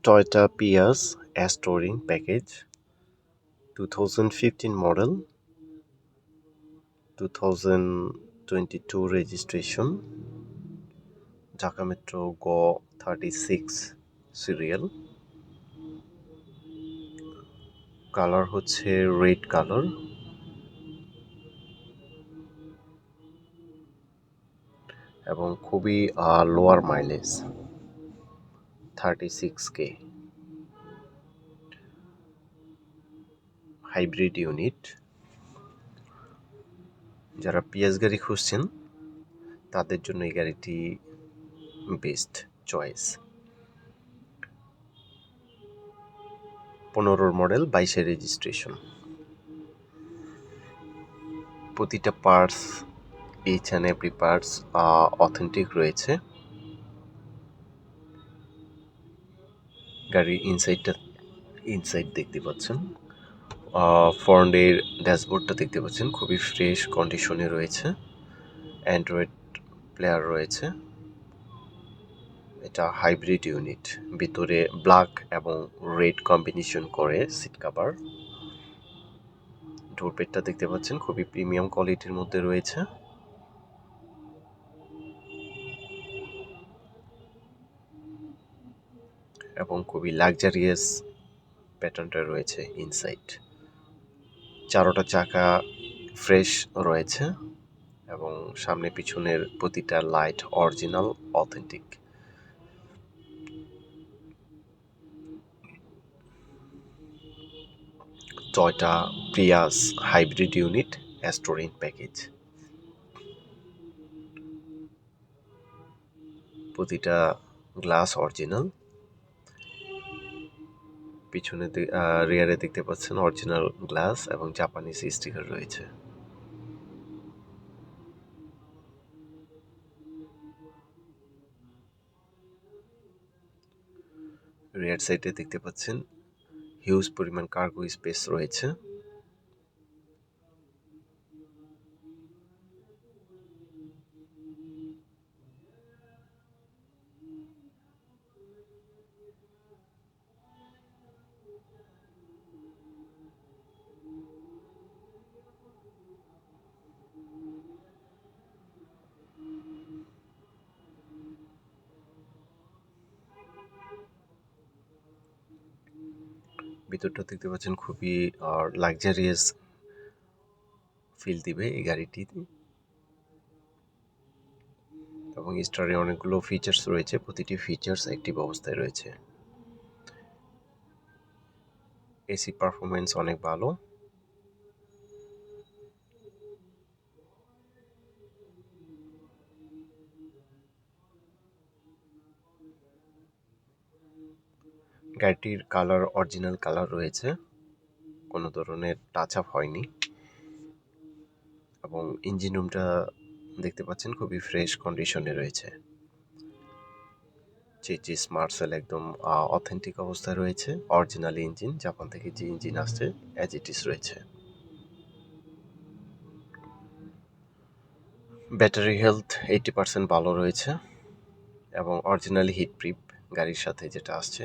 Toyota Prius S Touring Package, 2015 model, 2022 registration, Dhaka Metro Go 36 serial, colour হচ্ছে red colour, এবং খুবই lower mileage 36K, hybrid unit. যারা PS গাড়ি খুঁজছেন তাদের জন্য এই গাড়িটি বেস্ট চয়েস। 15 model, 22 registration. প্রতিটা parts, each and every parts authentic রয়েছে। গাড়ির ইনসাইড দেখতে পাচ্ছেন, ফ্রন্টের ড্যাশবোর্ডটা দেখতে পাচ্ছেন খুবই ফ্রেশ কন্ডিশনে রয়েছে। অ্যান্ড্রয়েড প্লেয়ার রয়েছে। এটা হাইব্রিড ইউনিট, ভিতরে ব্ল্যাক এবং রেড কম্বিনেশন করে সিট কভার। ডোর প্যাডটা দেখতে পাচ্ছেন খুবই প্রিমিয়াম কোয়ালিটির মধ্যে রয়েছে। এবং খুবই লাক্সারিয়াস প্যাটার্নটা রয়েছে ইনসাইড। চারোটা চাকা ফ্রেশ রয়েছে এবং সামনে পিছনের প্রতিটা light original authentic. Toyota Prius hybrid unit S Touring package. প্রতিটা গ্লাস অরিজিনাল। পিছনে রিয়ারে দেখতে পাচ্ছেন অরিজিনাল গ্লাস এবং জাপানিজ স্টিকার রয়েছে। রিয়ার সাইডে দেখতে পাচ্ছেন হিউজ পরিমাণ কার্গো স্পেস রয়েছে। ভিতরটা দেখতে পাচ্ছেন খুবই লাক্সারিয়াস ফিল দিবে এই গাড়িটি, এবং স্টারে অনেকগুলো ফিচার্স রয়েছে, প্রতিটি ফিচার্স অ্যাক্টিভ অবস্থায় রয়েছে। এসি পারফরমেন্স অনেক ভালো। গাড়িটির কালার অরিজিনাল কালার রয়েছে, কোনো ধরনের টাচ আপ হয়নি। এবং ইঞ্জিন রুমটা দেখতে পাচ্ছেন খুবই ফ্রেশ কন্ডিশনে রয়েছে। চেচিস মার্সেল একদম অথেন্টিক অবস্থায় রয়েছে। অরিজিনাল ইঞ্জিন, জাপান থেকে যে ইঞ্জিন আসছে অ্যাজ ইট ইস রয়েছে। ব্যাটারি হেলথ 80% ভালো রয়েছে এবং অরিজিনালি হিট প্রিপ গাড়ির সাথে যেটা আসছে